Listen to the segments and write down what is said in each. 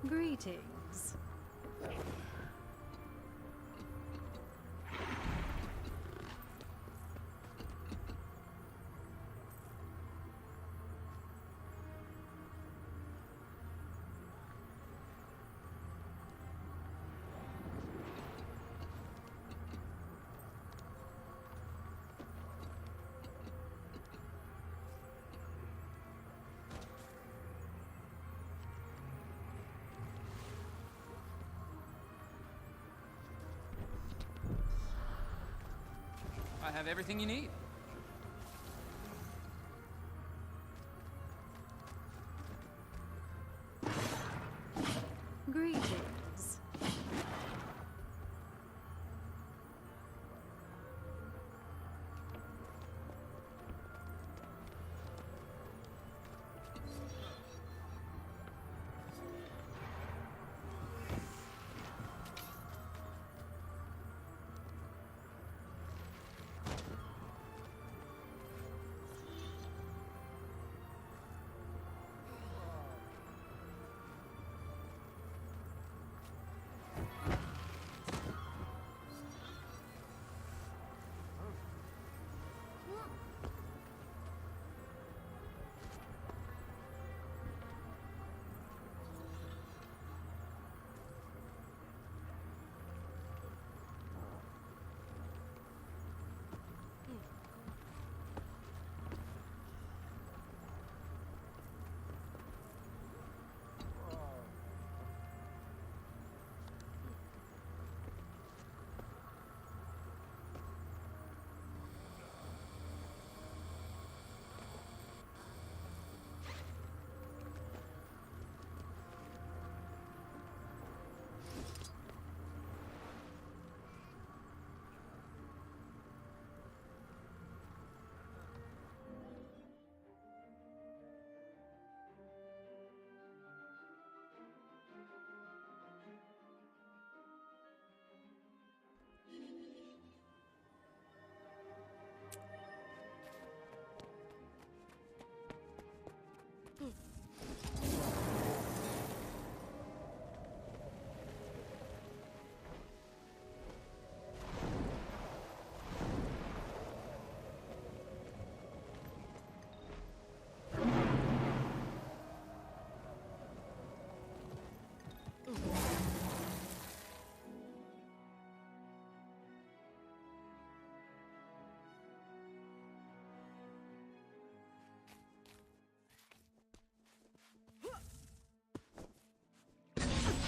Greetings. I have everything you need. Greetings.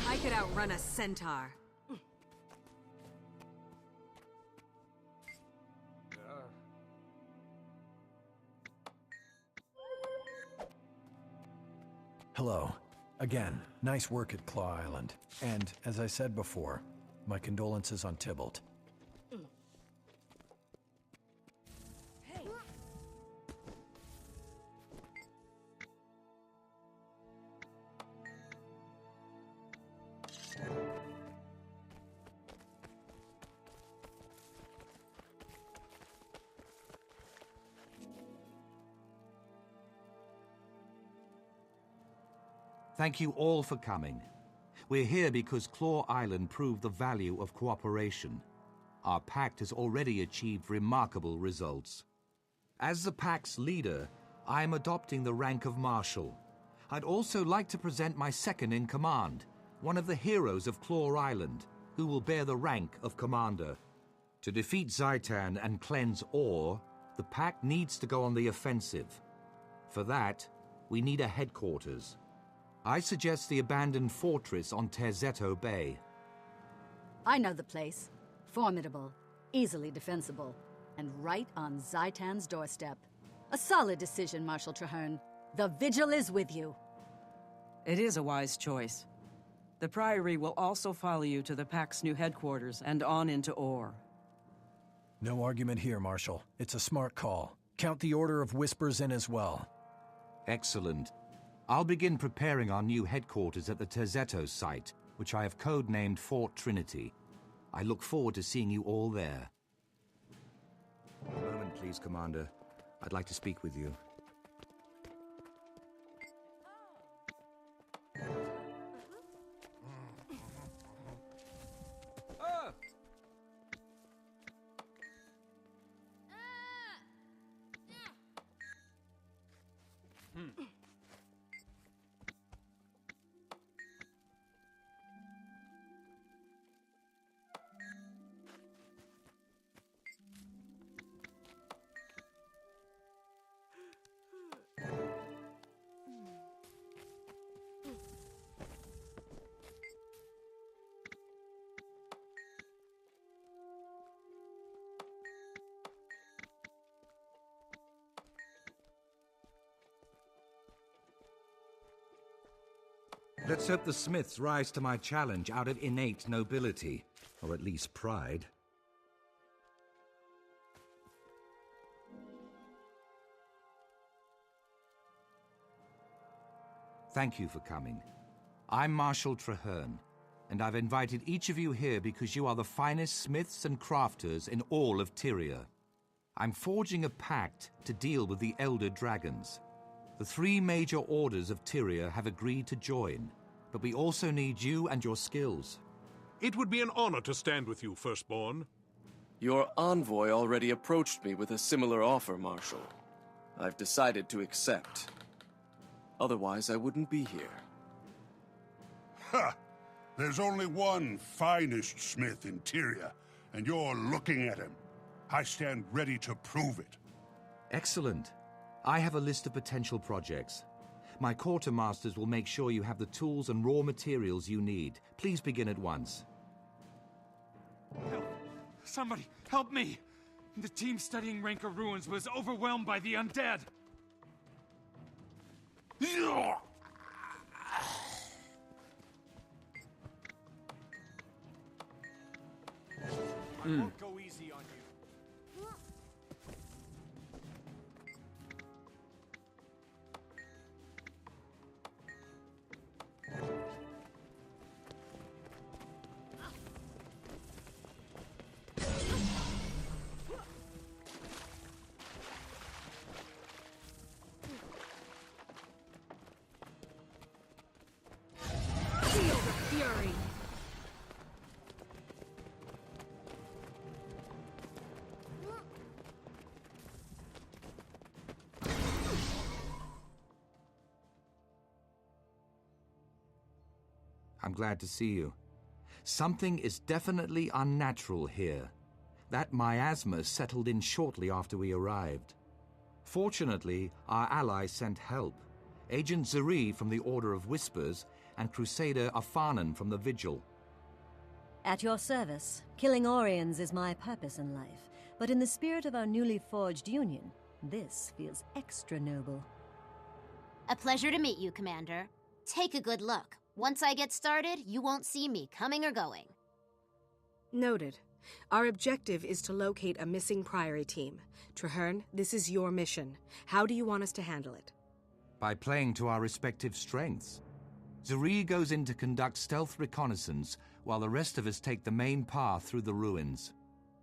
I could outrun a centaur. Hello. Again, nice work at Claw Island. And, as I said before, my condolences on Tybalt. Thank you all for coming. We're here because Claw Island proved the value of cooperation. Our pact has already achieved remarkable results. As the pact's leader, I am adopting the rank of Marshal. I'd also like to present my second-in-command, one of the heroes of Claw Island, who will bear the rank of Commander. To defeat Zhaitan and cleanse ore, the pact needs to go on the offensive. For that, we need a headquarters. I suggest the abandoned fortress on Terzetto Bay. I know the place. Formidable, easily defensible, and right on Zhaitan's doorstep. A solid decision, Marshal Traherne. The Vigil is with you. It is a wise choice. The Priory will also follow you to the Pact's new headquarters and on into Ore. No argument here, Marshal. It's a smart call. Count the Order of Whispers in as well. Excellent. I'll begin preparing our new headquarters at the Terzetto site, which I have codenamed Fort Trinity. I look forward to seeing you all there. A moment, please, Commander. I'd like to speak with you. Let's hope the Smiths rise to my challenge out of innate nobility, or at least pride. Thank you for coming. I'm Marshal Traherne, and I've invited each of you here because you are the finest smiths and crafters in all of Tyria. I'm forging a pact to deal with the Elder Dragons. The 3 major orders of Tyria have agreed to join, but we also need you and your skills. It would be an honor to stand with you, Firstborn. Your envoy already approached me with a similar offer, Marshal. I've decided to accept. Otherwise, I wouldn't be here. Ha! There's only one finest smith in Tyria, and you're looking at him. I stand ready to prove it. Excellent. I have a list of potential projects. My quartermasters will make sure you have the tools and raw materials you need. Please begin at once. Help! Somebody, help me! The team studying Rancor ruins was overwhelmed by the undead! I won't go easy on you. Feel the fury! I'm glad to see you. Something is definitely unnatural here. That miasma settled in shortly after we arrived. Fortunately, our ally sent help. Agent Zuri from the Order of Whispers and Crusader Afanan from the Vigil. At your service, killing Orions is my purpose in life, but in the spirit of our newly forged union, this feels extra noble. A pleasure to meet you, Commander. Take a good look. Once I get started, you won't see me coming or going. Noted. Our objective is to locate a missing Priory team. Traherne, this is your mission. How do you want us to handle it? By playing to our respective strengths. Zuri goes in to conduct stealth reconnaissance, while the rest of us take the main path through the ruins.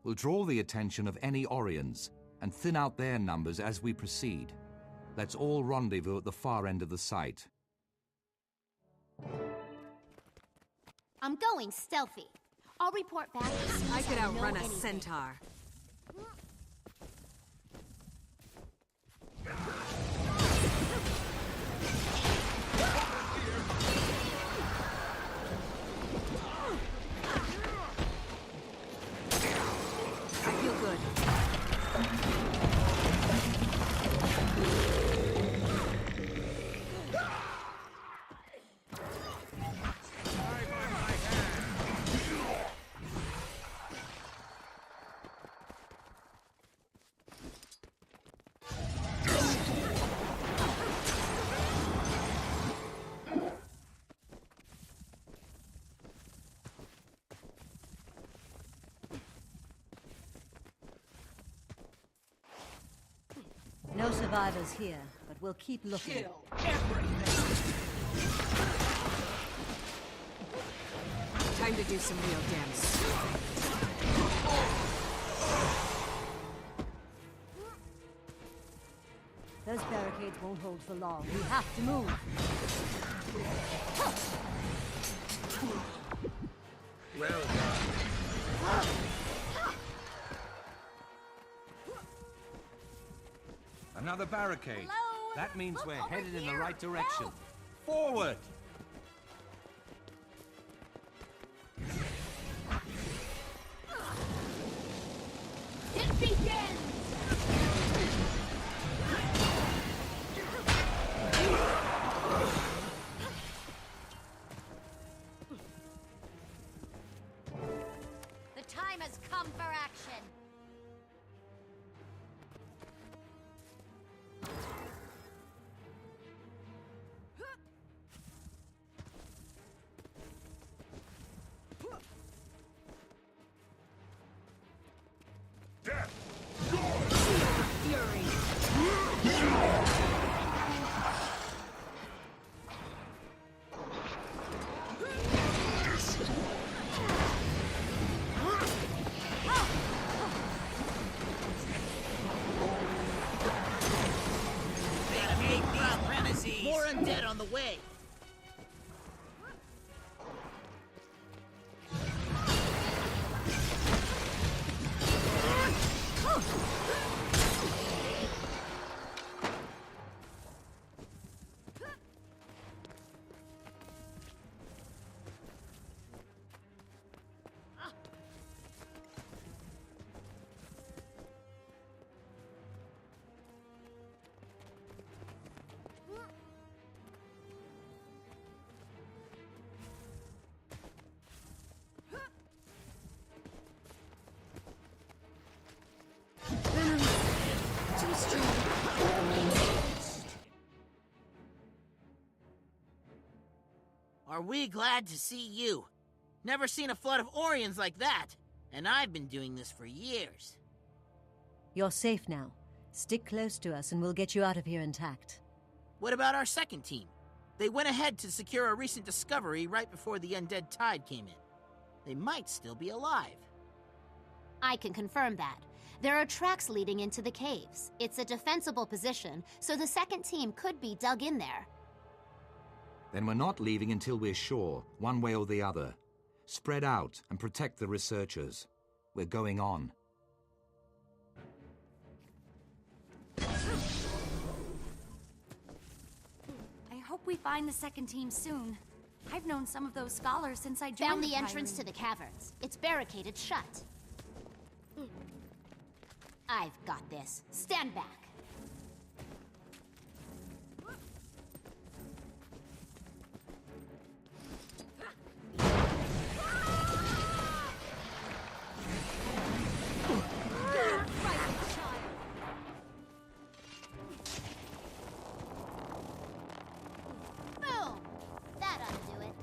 We'll draw the attention of any Orions, and thin out their numbers as we proceed. Let's all rendezvous at the far end of the site. I'm going stealthy. I'll report back as soon as I could know outrun a anything. centaur. I feel good. No survivors here, but we'll keep looking. Time to do some real damage. Those barricades won't hold for long. We have to move. Well done. Another barricade. Hello? That means Look we're over headed in the here. right direction. Help! Forward! It begins! The time has come for action. More undead on the way. Are we glad to see you? Never seen a flood of Orions like that, and I've been doing this for years. You're safe now. Stick close to us and we'll get you out of here intact. What about our second team? They went ahead to secure a recent discovery right before the undead tide came in. They might still be alive. I can confirm that. There are tracks leading into the caves. It's a defensible position, so the second team could be dug in there. Then we're not leaving until we're sure, one way or the other. Spread out and protect the researchers. We're going on. I hope we find the second team soon. I've known some of those scholars since I joined Found the Priory. entrance to the caverns. It's barricaded shut. I've got this. Stand back. Boom! That ought to do it.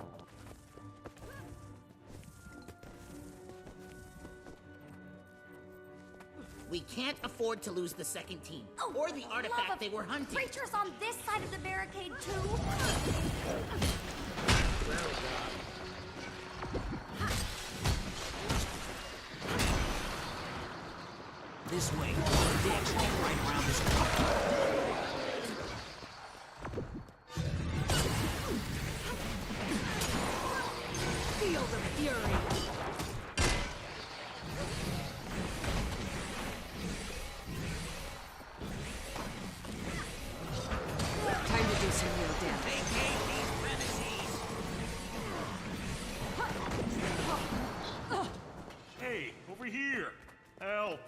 We can't afford to lose the second team, or the artifact they were hunting. Creatures on this side of the barricade, too? This way. They actually get right around this corner. Feel the fury. Time to do some real damage. Vacate these premises! Hey, over here! Help!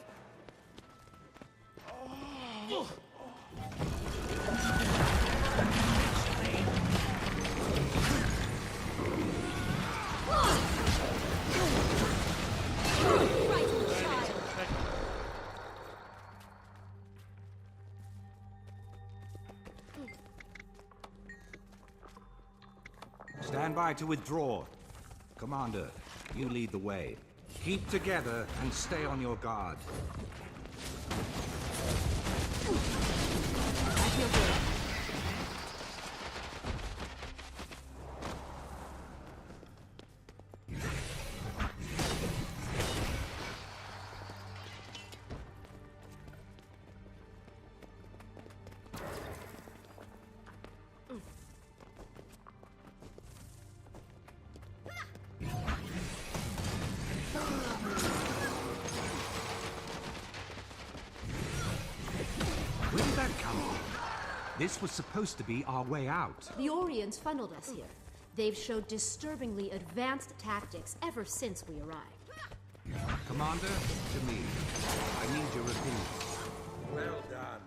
Stand by to withdraw. Commander, you lead the way. Keep together and stay on your guard. I feel good. Where did that come from? This was supposed to be our way out. The Orions funneled us here. They've showed disturbingly advanced tactics ever since we arrived. Commander, to me. I need your opinion. Well done.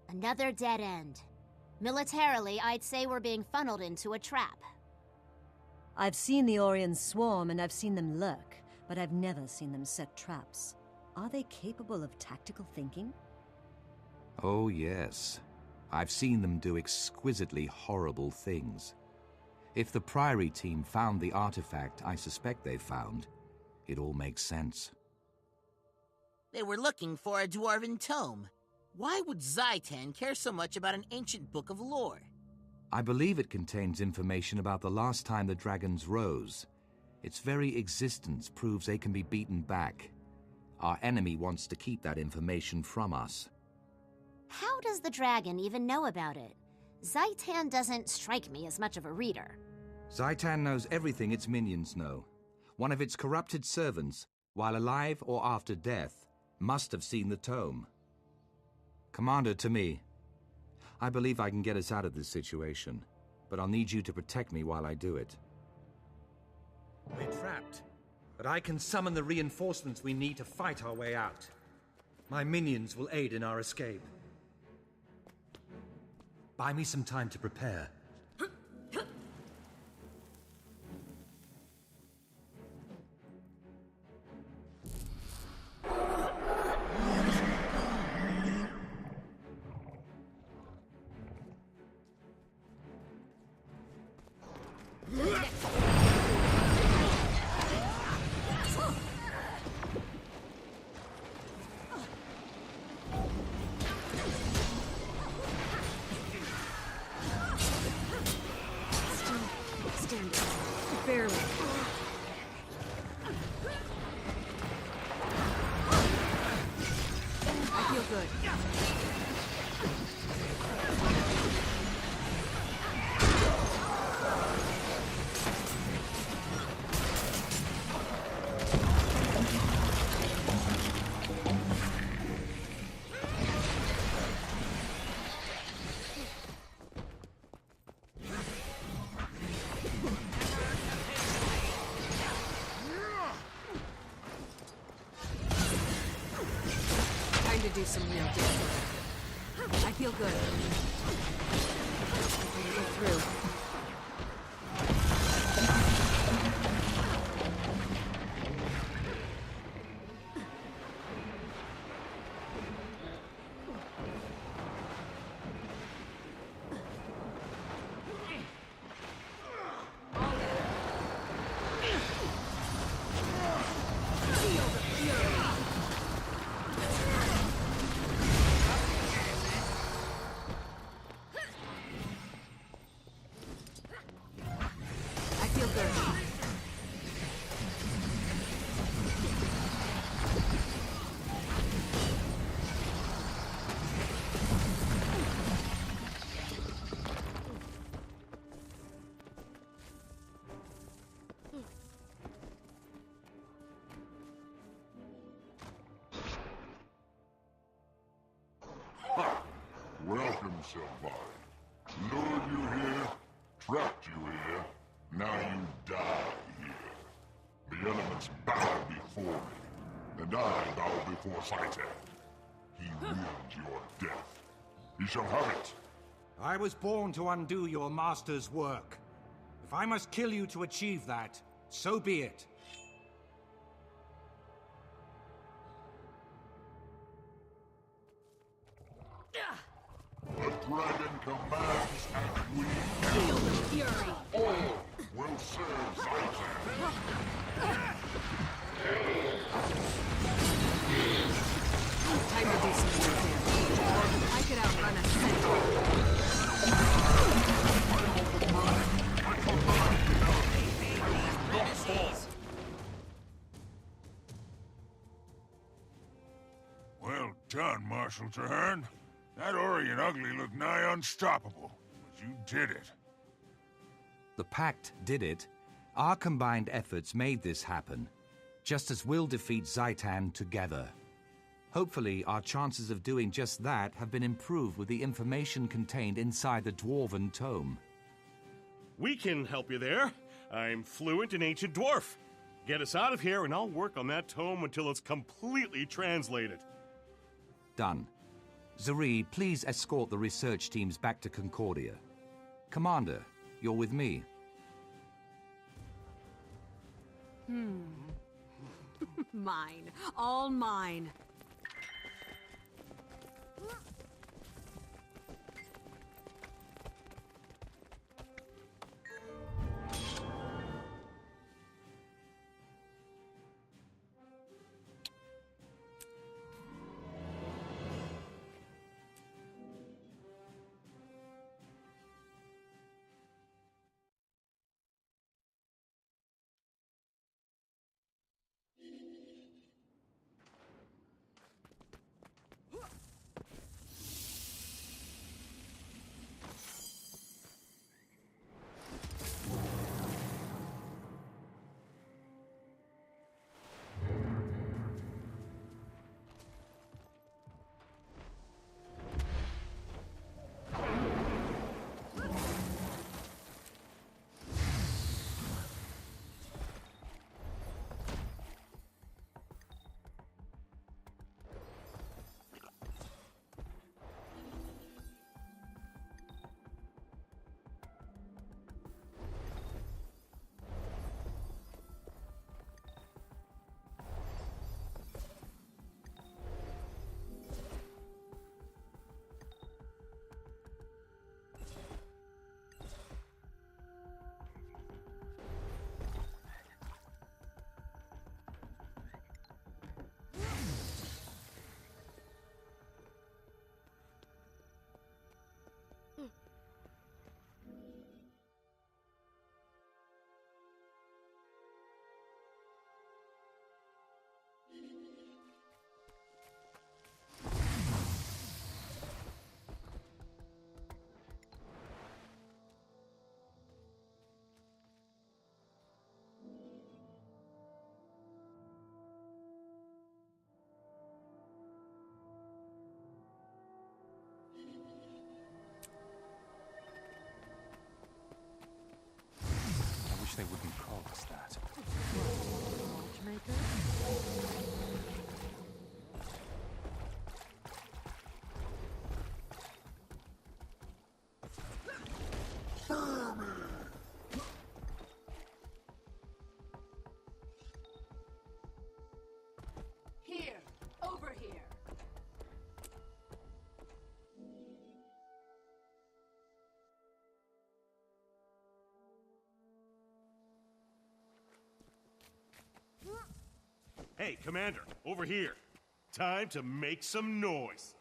Another dead end. Militarily, I'd say we're being funneled into a trap. I've seen the Orions swarm and I've seen them lurk, but I've never seen them set traps. Are they capable of tactical thinking? Oh, yes. I've seen them do exquisitely horrible things. If the Priory team found the artifact I suspect they found, it all makes sense. They were looking for a dwarven tome. Why would Zaitan care so much about an ancient book of lore? I believe it contains information about the last time the dragons rose. Its very existence proves they can be beaten back. Our enemy wants to keep that information from us. How does the dragon even know about it? Zaitan doesn't strike me as much of a reader. Zaitan knows everything its minions know. One of its corrupted servants, while alive or after death, must have seen the tome. Commander, to me. I believe I can get us out of this situation, but I'll need you to protect me while I do it. We're trapped, but I can summon the reinforcements we need to fight our way out. My minions will aid in our escape. Buy me some time to prepare. Barely. I feel good. Do some real damage. I feel good. I can get through. Welcome, somebody. Lured you here, trapped you here, now you die here. The elements bow before me, and I bow before Zaitan. He willed your death. He shall have it. I was born to undo your master's work. If I must kill you to achieve that, so be it. The dragon commands and we Feel the fury. all will serve Zaitan. Time to do some work here. I could outrun a Well done, Marshal Traherne. That Orient Ugly looked nigh unstoppable, but you did it. The Pact did it. Our combined efforts made this happen, just as we'll defeat Zaitan together. Hopefully, our chances of doing just that have been improved with the information contained inside the Dwarven Tome. We can help you there. I'm fluent in Ancient Dwarf. Get us out of here and I'll work on that tome until it's completely translated. Done. Zuri, please escort the research teams back to Concordia. Commander, you're with me. Mine. All mine. Hey, Commander, over here. Time to make some noise.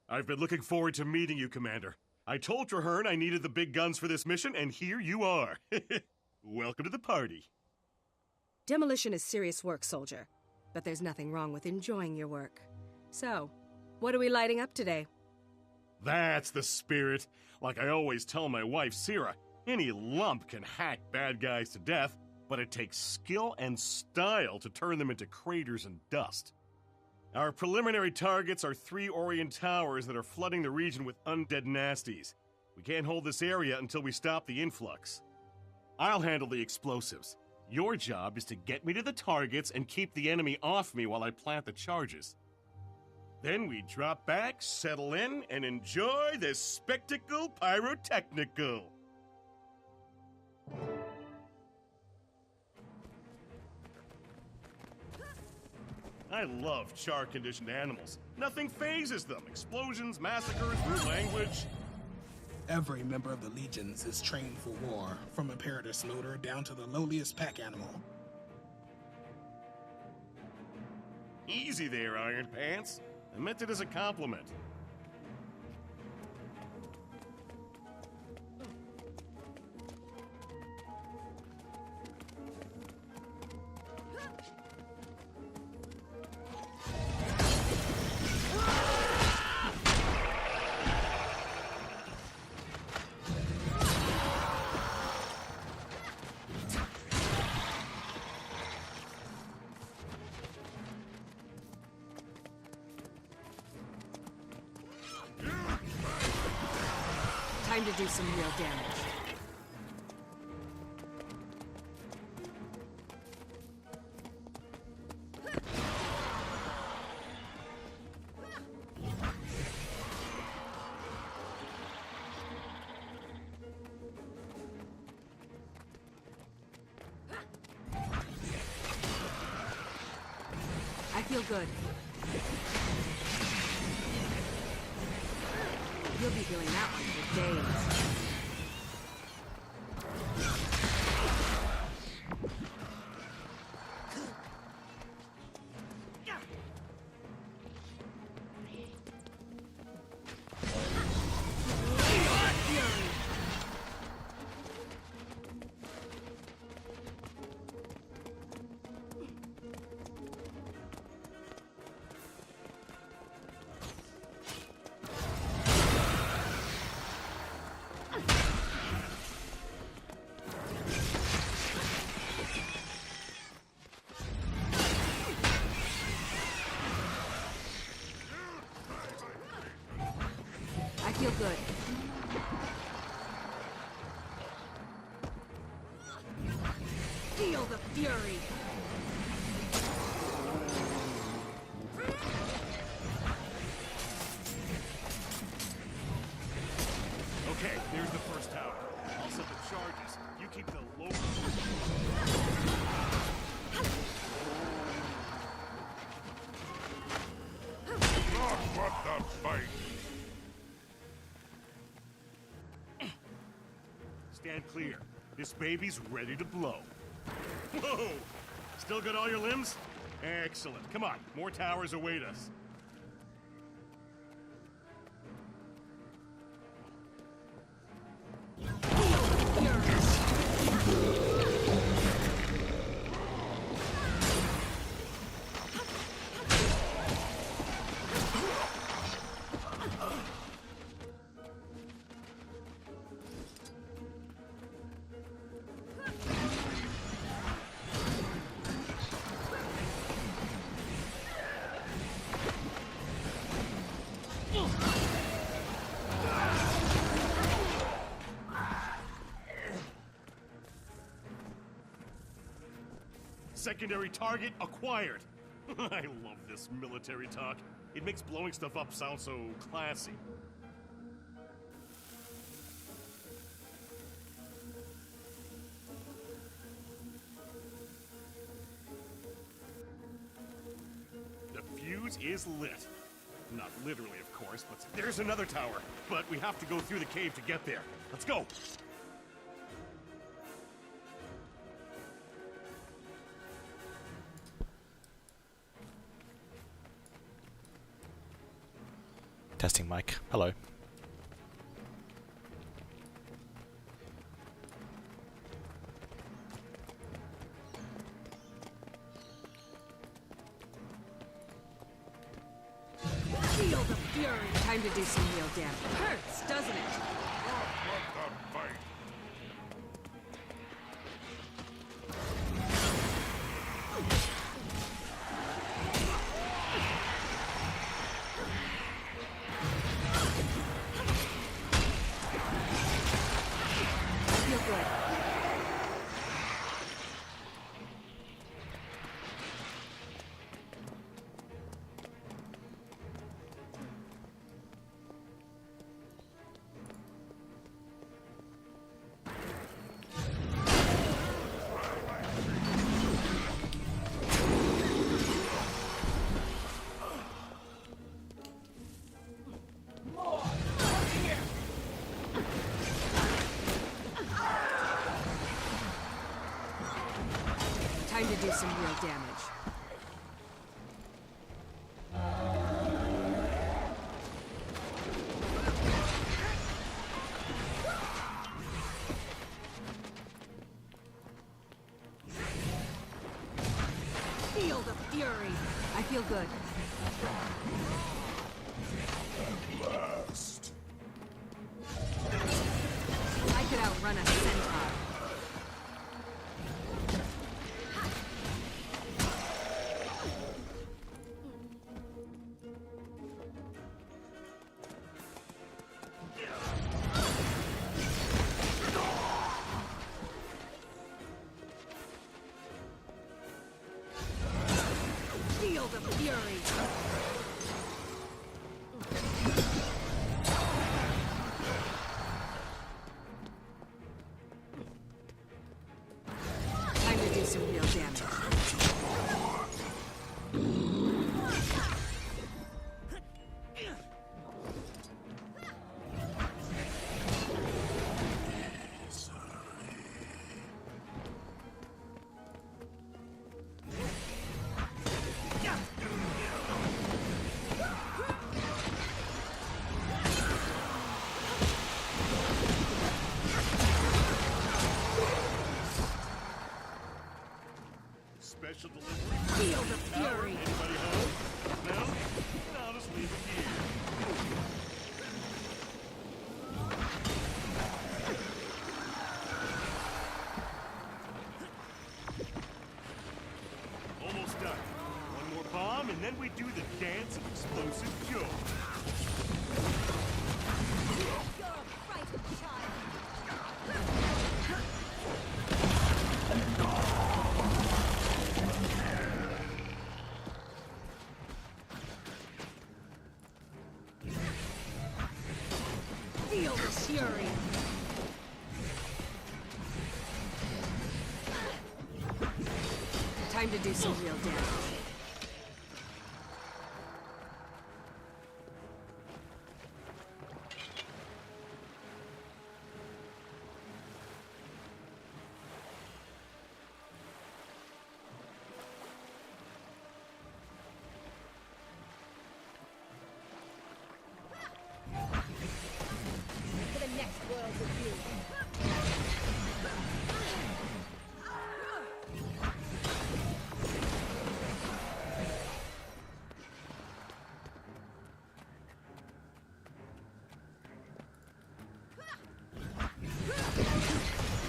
I've been looking forward to meeting you, Commander. I told Traherne I needed the big guns for this mission, and here you are. Welcome to the party. Demolition is serious work, soldier. But there's nothing wrong with enjoying your work. So, what are we lighting up today? That's the spirit. Like I always tell my wife, Sierra, any lump can hack bad guys to death, but it takes skill and style to turn them into craters and dust. Our preliminary targets are 3 Orient towers that are flooding the region with undead nasties. We can't hold this area until we stop the influx. I'll handle the explosives. Your job is to get me to the targets and keep the enemy off me while I plant the charges. Then we drop back, settle in, and enjoy this spectacle pyrotechnical. I love char-conditioned animals. Nothing phases them. Explosions, massacres, rude language. Every member of the Legions is trained for war, from Imperator Snowder down to the lowliest pack animal. Easy there, Iron Pants. I meant it as a compliment. Time to do some real damage. I feel good. You'll be feeling that one for days. I feel good. Feel the fury! Okay, there's the first tower. I'll set the charges. You keep the low... God, what the fight! Stand clear. This baby's ready to blow. Whoa! Still got all your limbs? Excellent. Come on, more towers await us. Secondary target acquired. I love this military talk. It makes blowing stuff up sound so classy. The fuse is lit. Not literally, of course, but there's another tower. But we have to go through the cave to get there. Let's go! Testing mic. Hello. Feel the fury. Time to do some real damage. Hurts, doesn't it? Feel good. Time to do some real damage. Feel the fury. I feel good. Blast. I could outrun a centaur. Feel the fury. Time to do some real damage. Special delivery. Feel the fury. Anybody home? No? I'll just leave it here. Almost done. One more bomb, and then we do the dance of explosive joy. You're a frightened child. Feel the fury. Time to do some real damage. To the next world with you.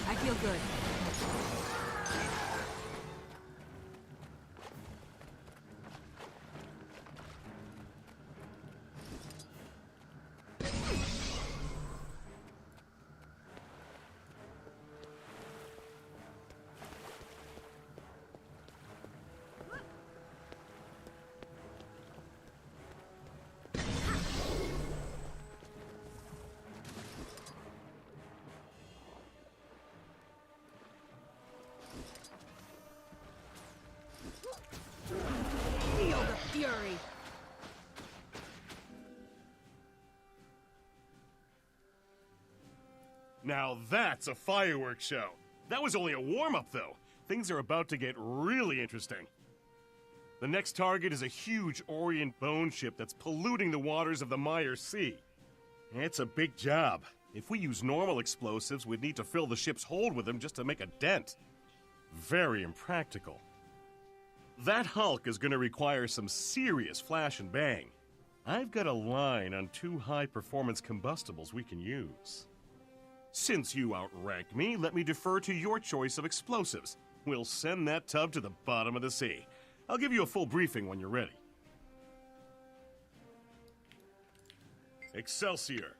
I feel good. Feel the fury. Now that's a fireworks show. That was only a warm-up, though. Things are about to get really interesting. The next target is a huge Orient bone ship that's polluting the waters of the Mire Sea. It's a big job. If we use normal explosives, we'd need to fill the ship's hold with them just to make a dent. Very impractical. That hulk is going to require some serious flash and bang. I've got a line on 2 high-performance combustibles we can use. Since you outrank me, let me defer to your choice of explosives. We'll send that tub to the bottom of the sea. I'll give you a full briefing when you're ready. Excelsior.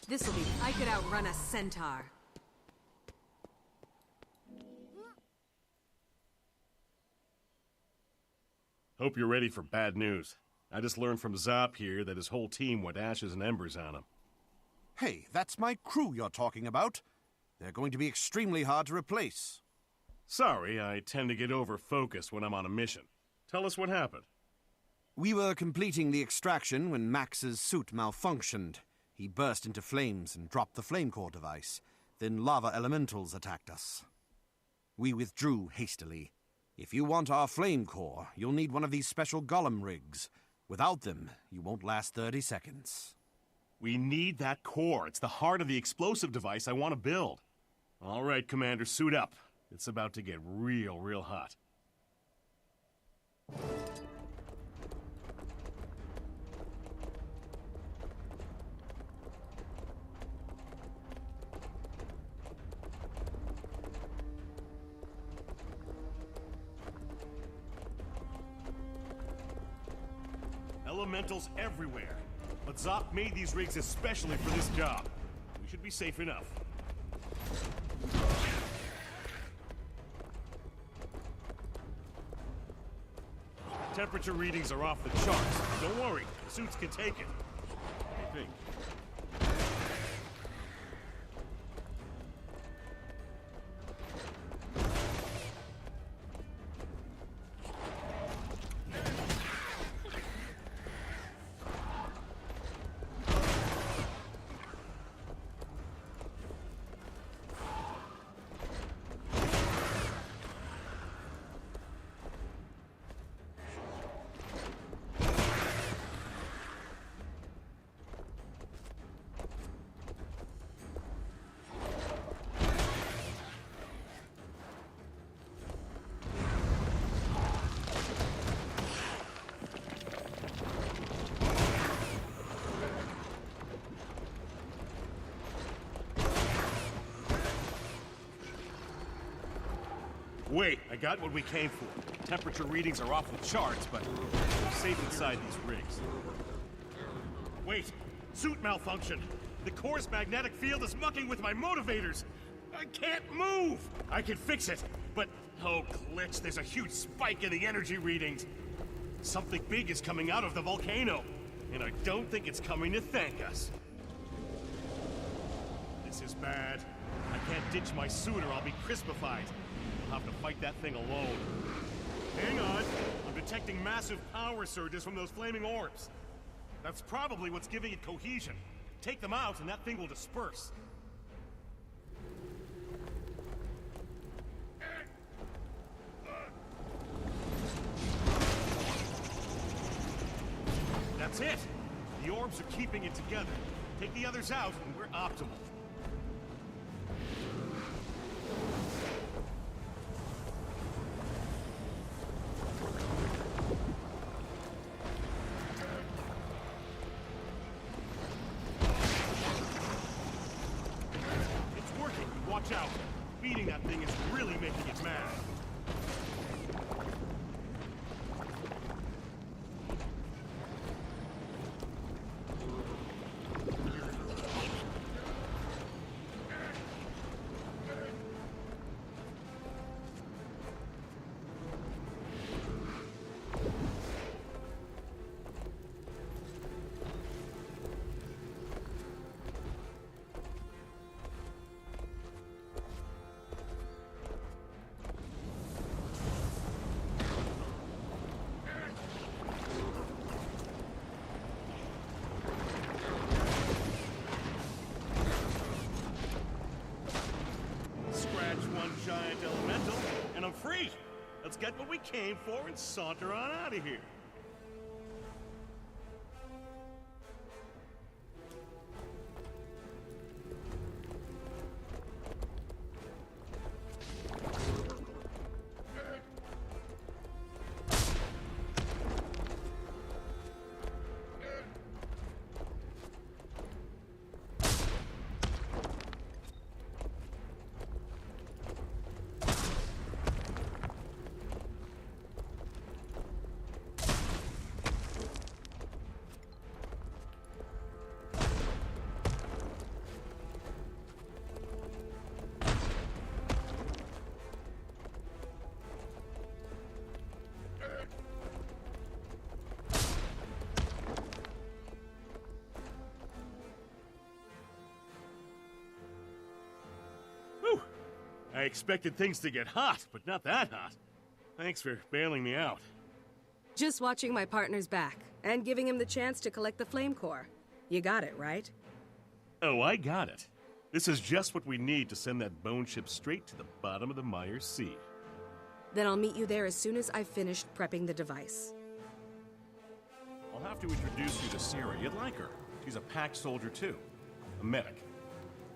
This'll be... I could outrun a centaur. Hope you're ready for bad news. I just learned from Zop here that his whole team went ashes and embers on him. Hey, that's my crew you're talking about. They're going to be extremely hard to replace. Sorry, I tend to get over-focused when I'm on a mission. Tell us what happened. We were completing the extraction when Max's suit malfunctioned. He burst into flames and dropped the flame core device. Then lava elementals attacked us. We withdrew hastily. If you want our flame core, you'll need one of these special golem rigs. Without them, you won't last 30 seconds. We need that core. It's the heart of the explosive device I want to build. All right, Commander, suit up. It's about to get real hot. Elementals everywhere. But Zop made these rigs especially for this job. We should be safe enough. Temperature readings are off the charts. Don't worry, the suits can take it. I think. Wait, I got what we came for. Temperature readings are off the charts, but we're safe inside these rigs. Wait, suit malfunction. The core's magnetic field is mucking with my motivators. I can't move. I can fix it, but oh, glitch, there's a huge spike in the energy readings. Something big is coming out of the volcano, and I don't think it's coming to thank us. This is bad. I can't ditch my suit or I'll be crispified. I'll have to fight that thing alone. Hang on. I'm detecting massive power surges from those flaming orbs. That's probably what's giving it cohesion. Take them out and that thing will disperse. That's it! The orbs are keeping it together. Take the others out, and we're optimal. It's working. Watch out. Beating that thing is really making it mad. Giant elemental, and I'm free. Let's get what we came for and saunter on out of here. I expected things to get hot, but not that hot. Thanks for bailing me out. Just watching my partner's back, and giving him the chance to collect the flame core. You got it, right? Oh, I got it. This is just what we need to send that bone ship straight to the bottom of the Mire Sea. Then I'll meet you there as soon as I've finished prepping the device. I'll have to introduce you to Sierra. You'd like her. She's a pack soldier, too. A medic.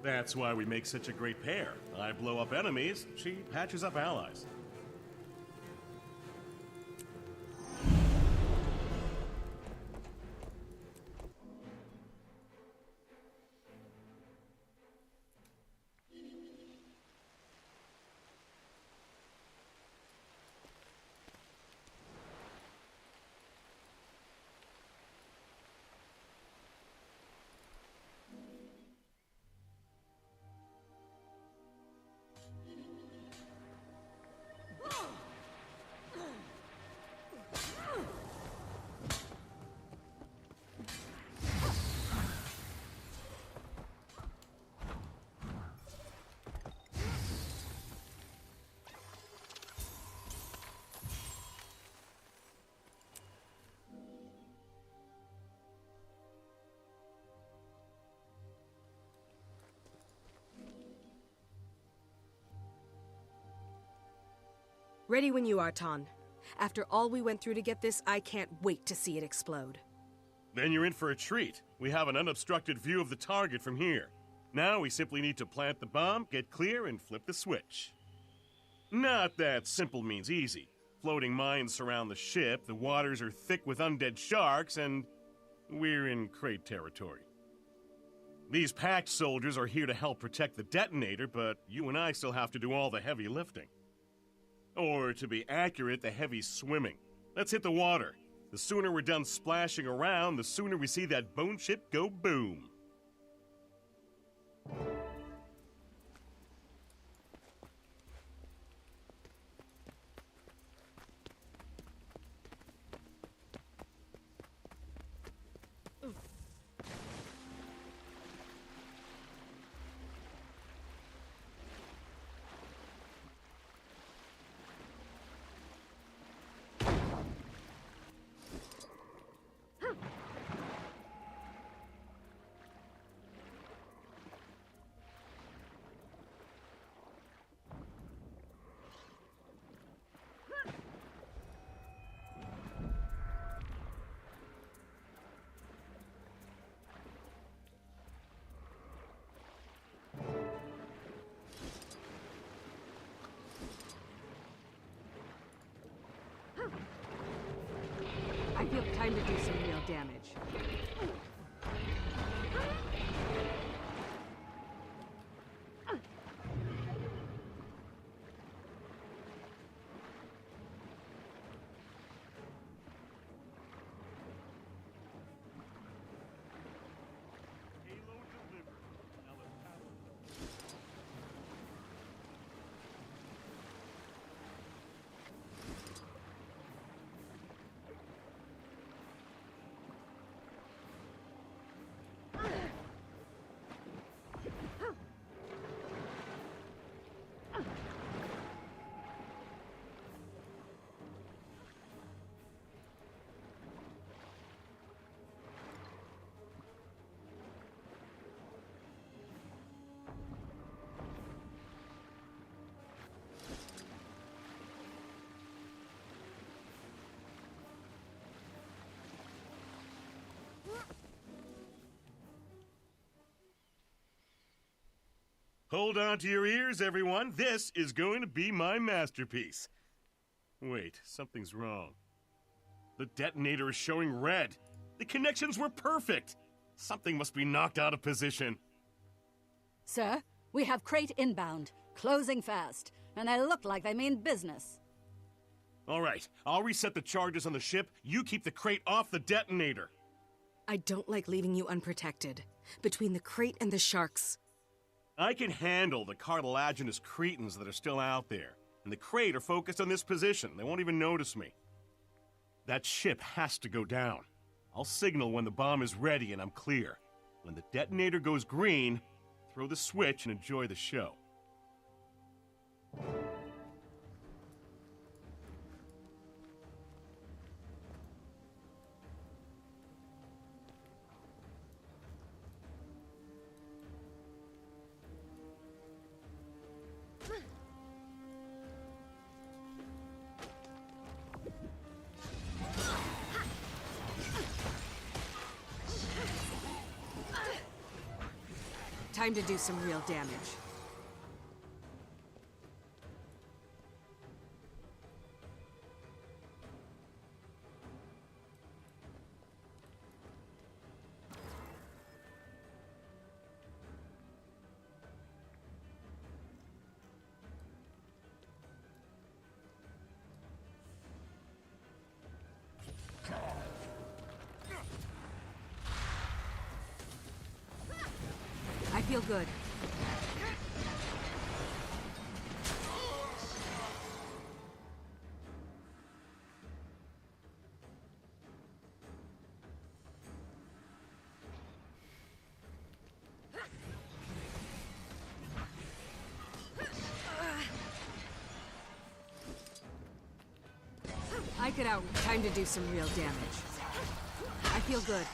That's why we make such a great pair. I blow up enemies, she patches up allies. Ready when you are, Ton. After all we went through to get this, I can't wait to see it explode. Then you're in for a treat. We have an unobstructed view of the target from here. Now we simply need to plant the bomb, get clear, and flip the switch. Not that simple means easy. Floating mines surround the ship, the waters are thick with undead sharks, and we're in Crate territory. These packed soldiers are here to help protect the detonator, but you and I still have to do all the heavy lifting. Or, to be accurate, the heavy swimming. Let's hit the water. The sooner we're done splashing around, the sooner we see that bone ship go boom. I feel time to do some real damage. Hold on to your ears, everyone. This is going to be my masterpiece. Wait, something's wrong. The detonator is showing red. The connections were perfect. Something must be knocked out of position. Sir, we have crate inbound, closing fast, and they look like they mean business. All right, I'll reset the charges on the ship. You keep the crate off the detonator. I don't like leaving you unprotected. Between the crate and the sharks. I can handle the cartilaginous cretins that are still out there. And the crate are focused on this position. They won't even notice me. That ship has to go down. I'll signal when the bomb is ready and I'm clear. When the detonator goes green, throw the switch and enjoy the show. Time to do some real damage. I feel good. I get out. Time to do some real damage. I feel good.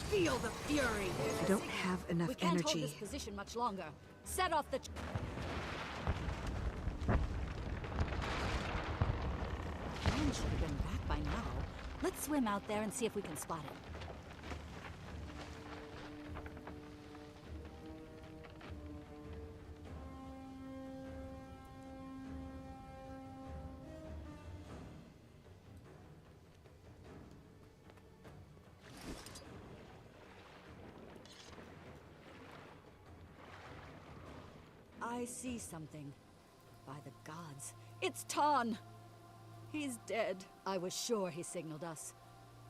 Feel the fury. I don't have enough We can't energy. hold this position much longer. Set off the... Man should have been back by now. Let's swim out there and see if we can spot it. I see something. By the gods, it's Ton! He's dead. I was sure he signaled us.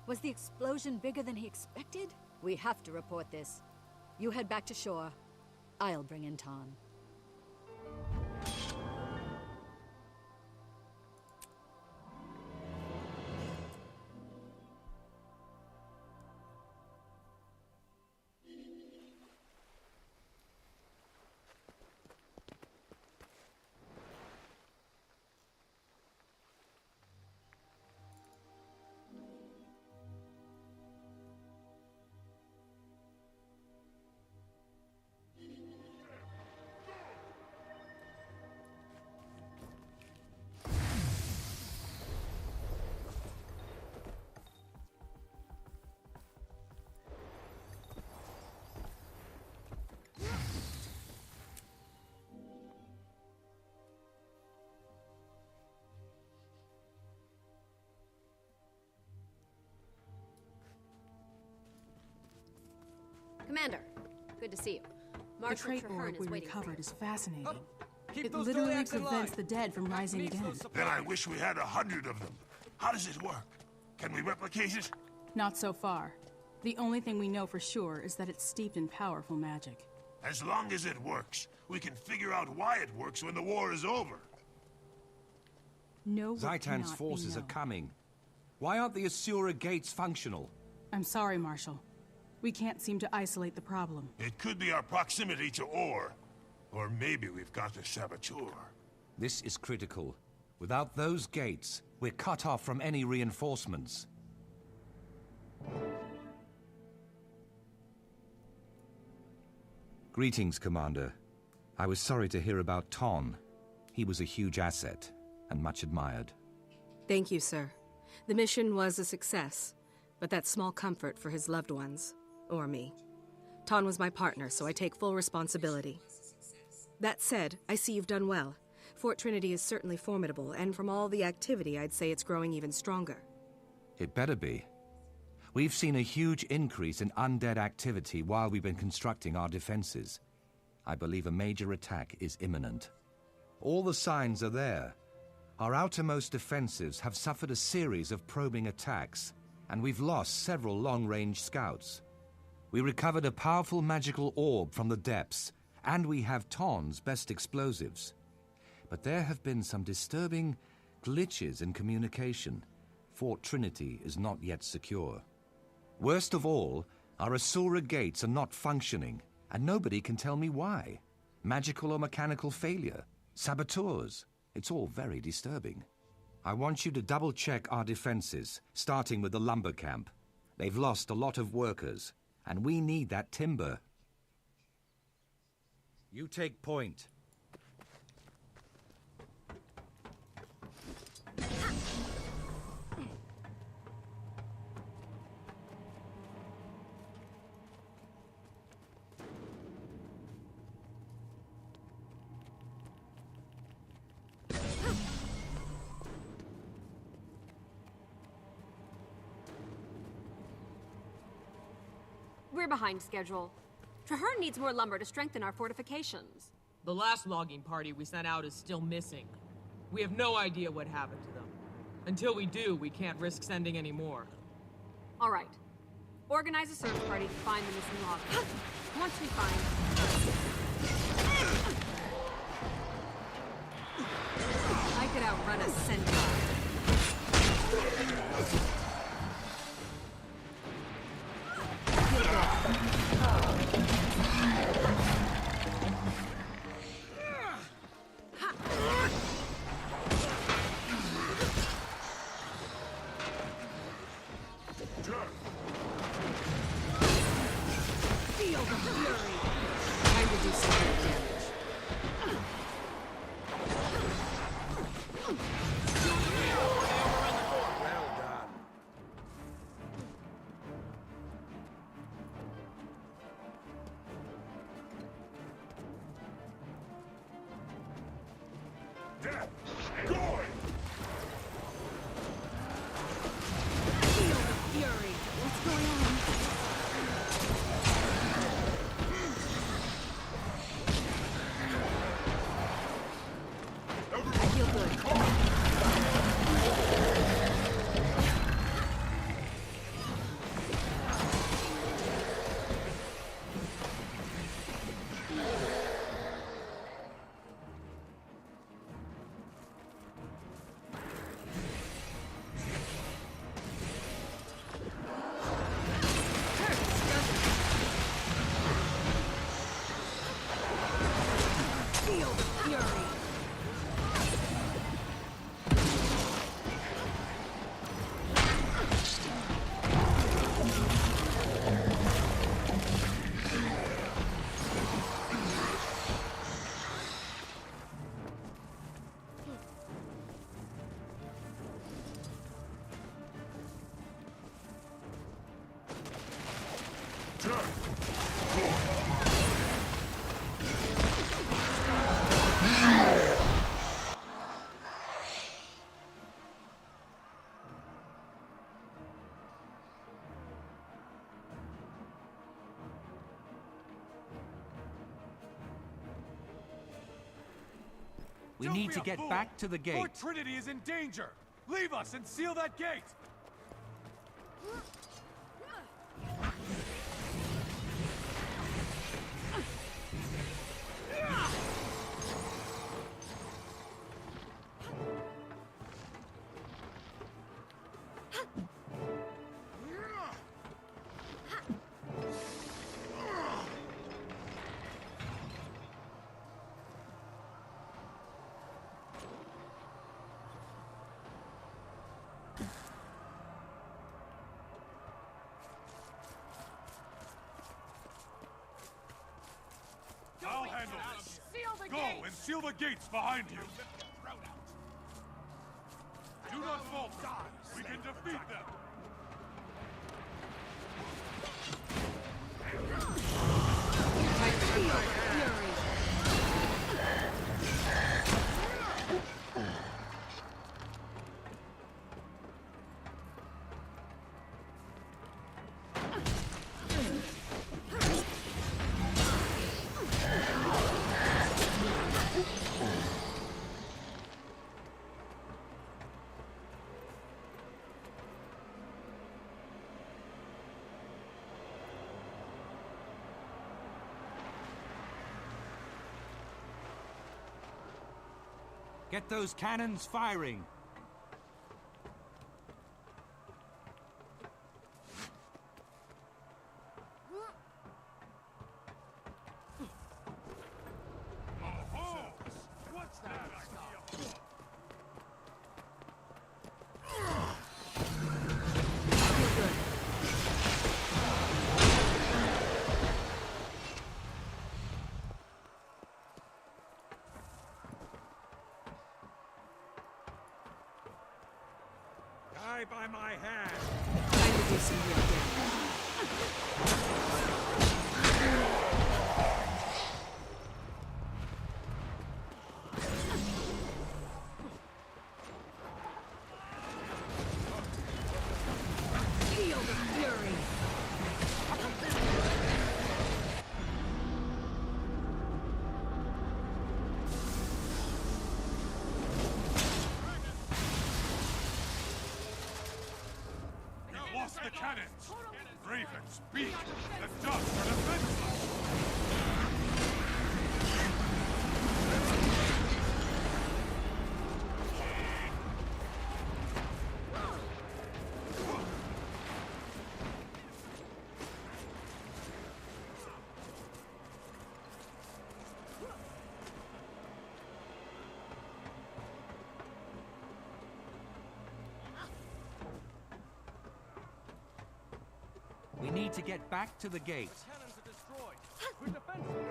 Was the explosion bigger than he expected? We have to report this. You head back to shore. I'll bring in Ton. Commander, good to see you. The Marshal crate Traherne orb is we waiting for recovered you. is fascinating. Keep It those literally Zodiacs in prevents line. the dead from rising again. Then I wish we had 100 of them. How does it work? Can we replicate it? Not so far. The only thing we know for sure is that it's steeped in powerful magic. As long as it works, we can figure out why it works when the war is over. No, Zaitan's forces are coming. Why aren't the Asura gates functional? I'm sorry, Marshal. We can't seem to isolate the problem. It could be our proximity to ore. Or maybe we've got a saboteur. This is critical. Without those gates, we're cut off from any reinforcements. Greetings, Commander. I was sorry to hear about Ton. He was a huge asset, and much admired. Thank you, sir. The mission was a success, but that's small comfort for his loved ones, or me. Ton was my partner, so I take full responsibility. That said, I see you've done well. Fort Trinity is certainly formidable, and from all the activity, I'd say it's growing even stronger. It better be. We've seen a huge increase in undead activity while we've been constructing our defenses. I believe a major attack is imminent. All the signs are there. Our outermost defenses have suffered a series of probing attacks, and we've lost several long-range scouts. We recovered a powerful magical orb from the depths, and we have Ton's best explosives. But there have been some disturbing glitches in communication. Fort Trinity is not yet secure. Worst of all, our Asura gates are not functioning, and nobody can tell me why. Magical or mechanical failure, saboteurs, it's all very disturbing. I want you to double-check our defenses, starting with the lumber camp. They've lost a lot of workers, and we need that timber. You take point. We're behind schedule. Traherne needs more lumber to strengthen our fortifications. The last logging party we sent out is still missing. We have no idea what happened to them. Until we do, we can't risk sending any more. All right. Organize a search party to find the missing loggers. Once we find... I could outrun a centaur. Feel the fury! Time to do some good damage. Well done. Death! Going! Feel the fury! What's going on? I feel good. Feel the fury! Turn! We Don't need be to a get fool. back to the gate. Fort Trinity is in danger. Leave us and seal that gate. I'll handle this. Go and seal the gates behind you. Do not falter. We can defeat them. Get those cannons firing! What's that idea? Die by my hand. Time to do some real damage. Feel the fury. We've lost the cannons. Ravens, beat. The Dutch are defenseless. We need to get back to the gate. Cannons are destroyed. We're defenseless.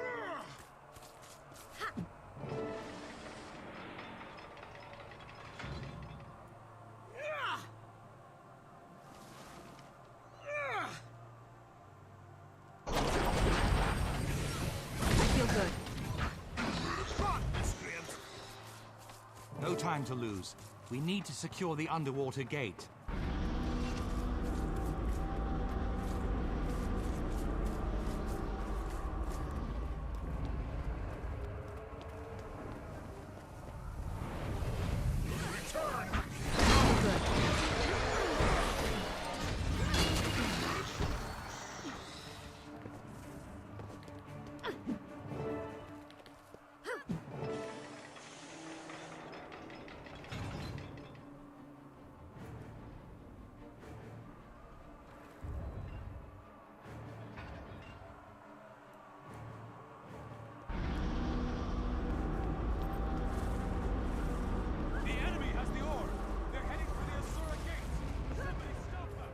I feel good. No time to lose. We need to secure the underwater gate. The enemy has the ore. They're heading for the Asura gates. Somebody stop them.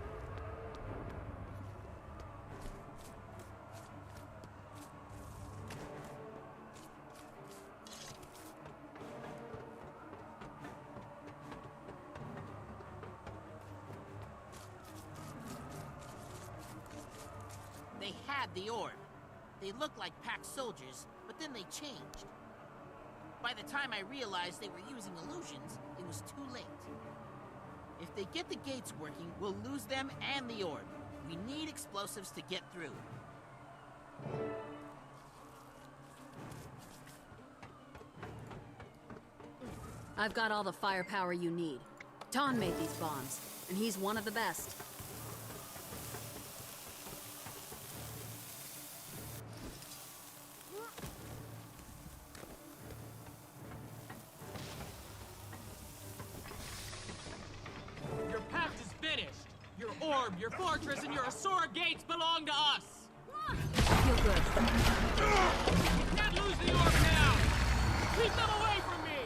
They had the orb. They looked like pack soldiers, but then they changed. By the time I realized they were using illusions, it was too late. If they get the gates working, we'll lose them and the orb. We need explosives to get through. I've got all the firepower you need. Ton made these bombs, and he's one of the best. Your pact is finished! Your orb, your fortress, and your Asura gates belong to us! I feel good. You can't lose the orb now! Keep them away from me!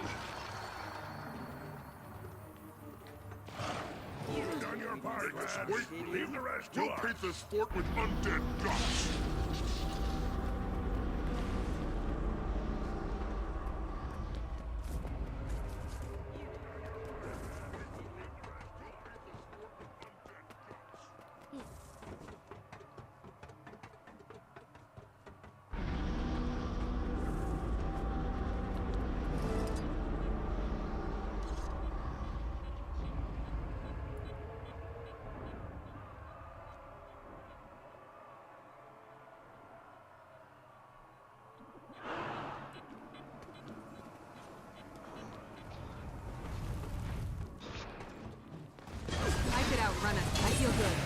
Hold down your part, lads. Wait, leave the rest to us. We'll paint this fort with undead guts. I could outrun it. I feel good.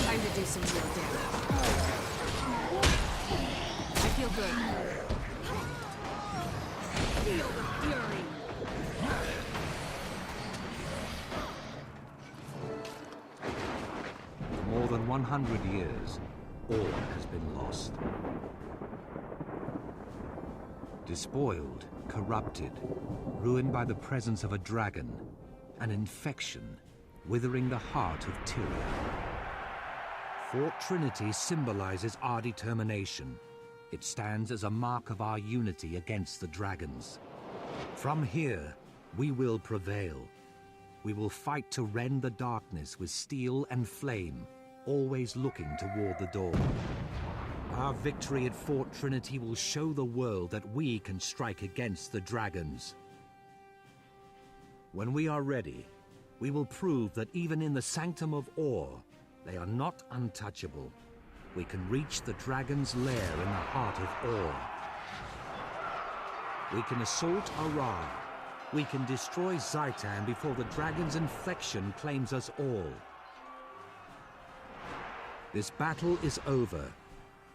Time to do some real damage. I feel good. Feel the fury. For more than 100 years, all has been lost. Despoiled, corrupted, ruined by the presence of a dragon, an infection, withering the heart of Tyria. Fort Trinity symbolizes our determination. It stands as a mark of our unity against the dragons. From here, we will prevail. We will fight to rend the darkness with steel and flame, always looking toward the dawn. Our victory at Fort Trinity will show the world that we can strike against the dragons. When we are ready, we will prove that even in the Sanctum of Ore, they are not untouchable. We can reach the dragon's lair in the heart of Ore. We can assault Arar. We can destroy Zaitan before the dragon's infection claims us all. This battle is over.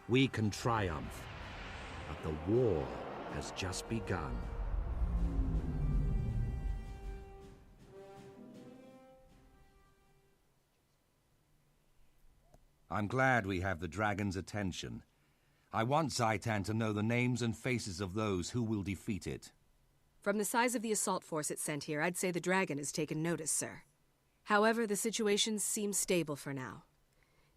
We can triumph. But the war has just begun. I'm glad we have the dragon's attention. I want Zaitan to know the names and faces of those who will defeat it. From the size of the assault force it sent here, I'd say the dragon has taken notice, sir. However, the situation seems stable for now.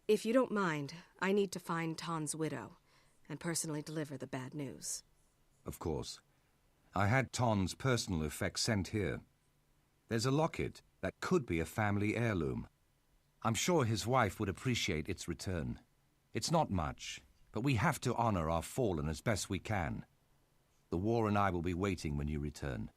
If you don't mind, I need to find Ton's widow and personally deliver the bad news. Of course. I had Ton's personal effects sent here. There's a locket that could be a family heirloom. I'm sure his wife would appreciate its return. It's not much, but we have to honor our fallen as best we can. The war and I will be waiting when you return.